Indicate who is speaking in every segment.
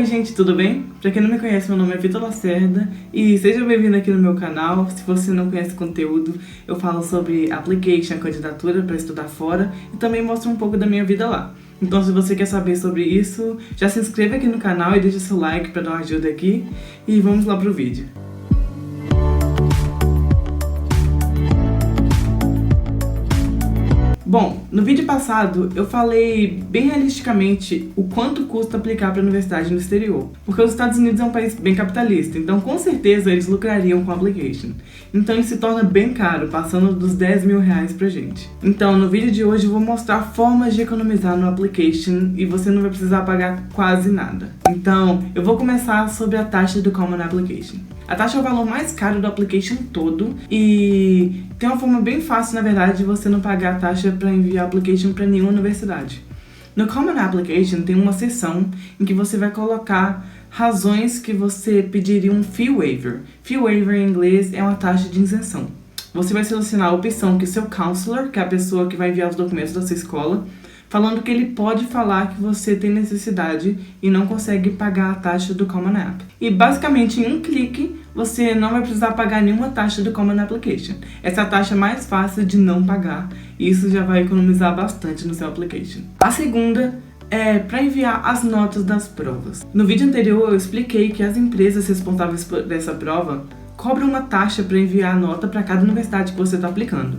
Speaker 1: Oi gente, tudo bem? Pra quem não me conhece, meu nome é Vitor Lacerda e seja bem-vindo aqui no meu canal. Se você não conhece o conteúdo, eu falo sobre application, candidatura para estudar fora e também mostro um pouco da minha vida lá. Então se você quer saber sobre isso, já se inscreva aqui no canal e deixa seu like para dar uma ajuda aqui e vamos lá pro vídeo. Bom, no vídeo passado eu falei bem realisticamente o quanto custa aplicar para a universidade no exterior, porque os Estados Unidos é um país bem capitalista, então com certeza eles lucrariam com a application. Então isso se torna bem caro, passando dos 10 mil reais pra gente. Então no vídeo de hoje eu vou mostrar formas de economizar no application e você não vai precisar pagar quase nada. Então eu vou começar sobre a taxa do Common Application. A taxa é o valor mais caro do application todo e tem uma forma bem fácil, na verdade, de você não pagar a taxa para enviar application para nenhuma universidade. No Common Application tem uma seção em que você vai colocar razões que você pediria um fee waiver. Fee waiver em inglês é uma taxa de isenção. Você vai selecionar a opção que o seu counselor, que é a pessoa que vai enviar os documentos da sua escola, falando que ele pode falar que você tem necessidade e não consegue pagar a taxa do Common App. E basicamente em um clique você não vai precisar pagar nenhuma taxa do Common Application. Essa é a taxa mais fácil de não pagar e isso já vai economizar bastante no seu application. A segunda é para enviar as notas das provas. No vídeo anterior eu expliquei que as empresas responsáveis por essa prova cobram uma taxa para enviar a nota para cada universidade que você está aplicando.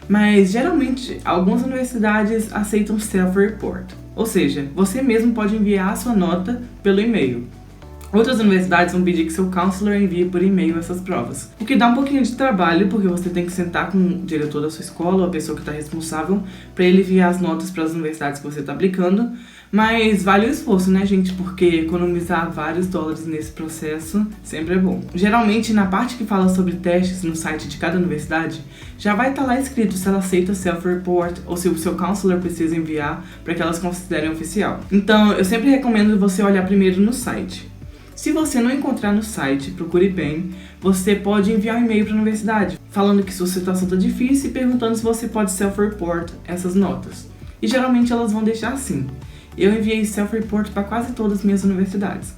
Speaker 1: Mas geralmente algumas universidades aceitam self-report, ou seja, você mesmo pode enviar a sua nota pelo e-mail. Outras universidades vão pedir que seu counselor envie por e-mail essas provas, o que dá um pouquinho de trabalho, porque você tem que sentar com o diretor da sua escola ou a pessoa que está responsável para ele enviar as notas para as universidades que você está aplicando, mas vale o esforço, né, gente? Porque economizar vários dólares nesse processo sempre é bom. Geralmente, na parte que fala sobre testes no site de cada universidade, já vai estar lá escrito se ela aceita self-report ou se o seu counselor precisa enviar para que elas considerem oficial. Então, eu sempre recomendo você olhar primeiro no site. Se você não encontrar no site, procure bem, você pode enviar um e-mail para a universidade, falando que sua situação está difícil e perguntando se você pode self-report essas notas. E geralmente elas vão deixar assim. Eu enviei self-report para quase todas as minhas universidades.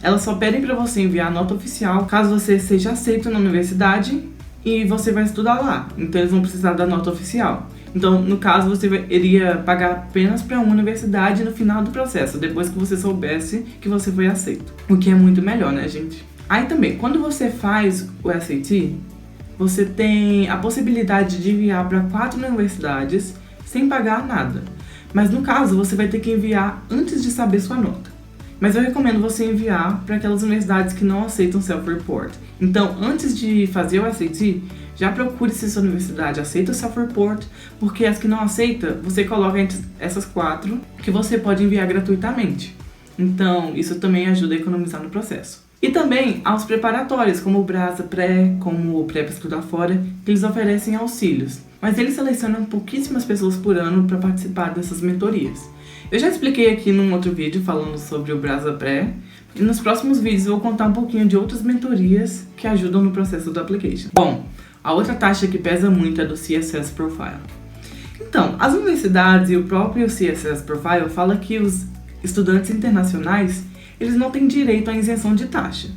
Speaker 1: Elas só pedem para você enviar a nota oficial caso você seja aceito na universidade e você vai estudar lá. Então eles vão precisar da nota oficial. Então, no caso, você iria pagar apenas para uma universidade no final do processo, depois que você soubesse que você foi aceito. O que é muito melhor, né, gente? Aí também, quando você faz o SAT, você tem a possibilidade de enviar para 4 universidades sem pagar nada. Mas no caso, você vai ter que enviar antes de saber sua nota. Mas eu recomendo você enviar para aquelas universidades que não aceitam self-report. Então, antes de fazer o SAT, já procure se sua universidade aceita o self-report, porque as que não aceita, você coloca entre essas 4 que você pode enviar gratuitamente. Então, isso também ajuda a economizar no processo. E também aos preparatórios, como o Brasa Pré, como o Pré para Estudar Fora, que eles oferecem auxílios. Mas eles selecionam pouquíssimas pessoas por ano para participar dessas mentorias. Eu já expliquei aqui num outro vídeo falando sobre o Brasa Pré, e nos próximos vídeos eu vou contar um pouquinho de outras mentorias que ajudam no processo do application. Bom, a outra taxa que pesa muito é do CSS Profile. Então, as universidades e o próprio CSS Profile fala que os estudantes internacionais eles não têm direito à isenção de taxa.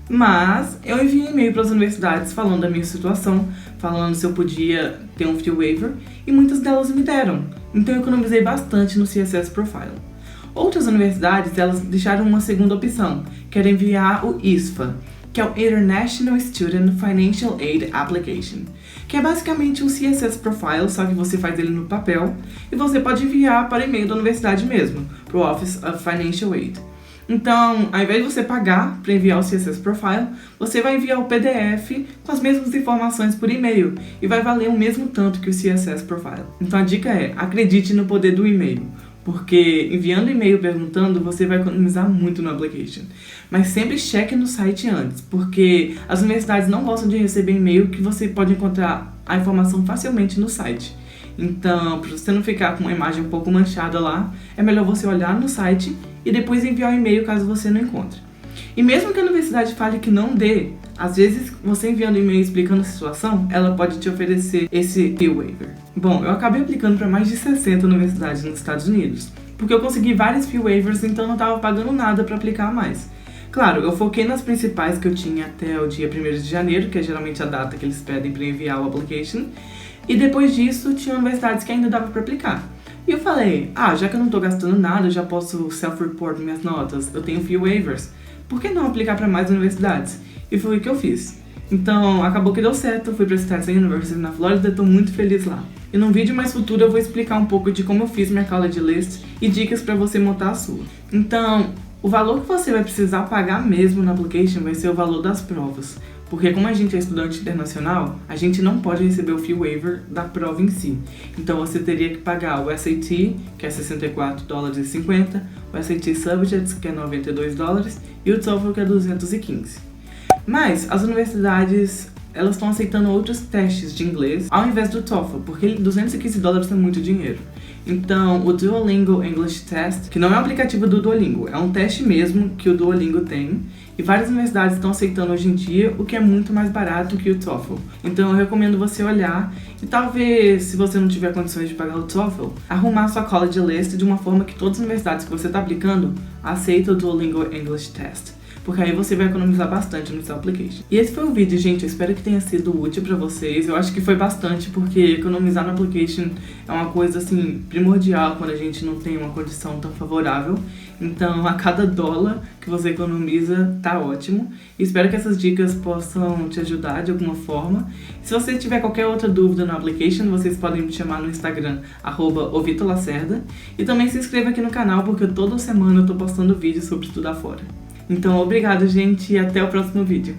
Speaker 1: Mas eu enviei e-mail para as universidades falando da minha situação, falando se eu podia ter um fee waiver, e muitas delas me deram. Então eu economizei bastante no CSS Profile. Outras universidades elas deixaram uma segunda opção, que era enviar o ISFA, que é o International Student Financial Aid Application, que é basicamente um CSS Profile, só que você faz ele no papel, e você pode enviar para e-mail da universidade mesmo, para o Office of Financial Aid. Então, ao invés de você pagar para enviar o CSS Profile, você vai enviar o PDF com as mesmas informações por e-mail, e vai valer o mesmo tanto que o CSS Profile. Então a dica é, acredite no poder do e-mail. Porque enviando e-mail perguntando, você vai economizar muito no application. Mas sempre cheque no site antes, porque as universidades não gostam de receber e-mail que você pode encontrar a informação facilmente no site. Então, para você não ficar com uma imagem um pouco manchada lá, é melhor você olhar no site e depois enviar o e-mail caso você não encontre. E mesmo que a universidade fale que não dê, às vezes você enviando e-mail explicando a situação, ela pode te oferecer esse fee waiver. Bom, eu acabei aplicando para mais de 60 universidades nos Estados Unidos. porque eu consegui vários fee waivers, então não tava pagando nada pra aplicar mais. Claro, eu foquei nas principais que eu tinha até o dia 1º de janeiro, que é geralmente a data que eles pedem pra enviar o application, e depois disso tinha universidades que ainda dava pra aplicar. E eu falei, já que eu não tô gastando nada, eu já posso self-report minhas notas, eu tenho fee waivers, por que não aplicar pra mais universidades? E foi o que eu fiz. Então, acabou que deu certo, eu fui pra Stetson University na Flórida e tô muito feliz lá. E num vídeo mais futuro eu vou explicar um pouco de como eu fiz minha college list e dicas pra você montar a sua. Então, o valor que você vai precisar pagar mesmo na application vai ser o valor das provas. Porque como a gente é estudante internacional, a gente não pode receber o fee waiver da prova em si. Então você teria que pagar o SAT, que é $64,50, o SAT Subjects, que é $92, e o TOEFL, que é $215. Mas as universidades, elas estão aceitando outros testes de inglês ao invés do TOEFL, porque $215 é muito dinheiro. Então, o Duolingo English Test, que não é um aplicativo do Duolingo, é um teste mesmo que o Duolingo tem, e várias universidades estão aceitando hoje em dia, o que é muito mais barato que o TOEFL. Então eu recomendo você olhar e talvez, se você não tiver condições de pagar o TOEFL, arrumar sua college list de uma forma que todas as universidades que você está aplicando aceitam o Duolingo English Test, porque aí você vai economizar bastante no seu application. E esse foi o vídeo, gente. Eu espero que tenha sido útil pra vocês. Eu acho que foi bastante, porque economizar no application é uma coisa, assim, primordial quando a gente não tem uma condição tão favorável. Então, a cada dólar que você economiza, tá ótimo. E espero que essas dicas possam te ajudar de alguma forma. Se você tiver qualquer outra dúvida no application, vocês podem me chamar no Instagram, @ovitolacerda. E também se inscreva aqui no canal, porque toda semana eu tô postando vídeos sobre estudar fora. Então, obrigado, gente, e até o próximo vídeo.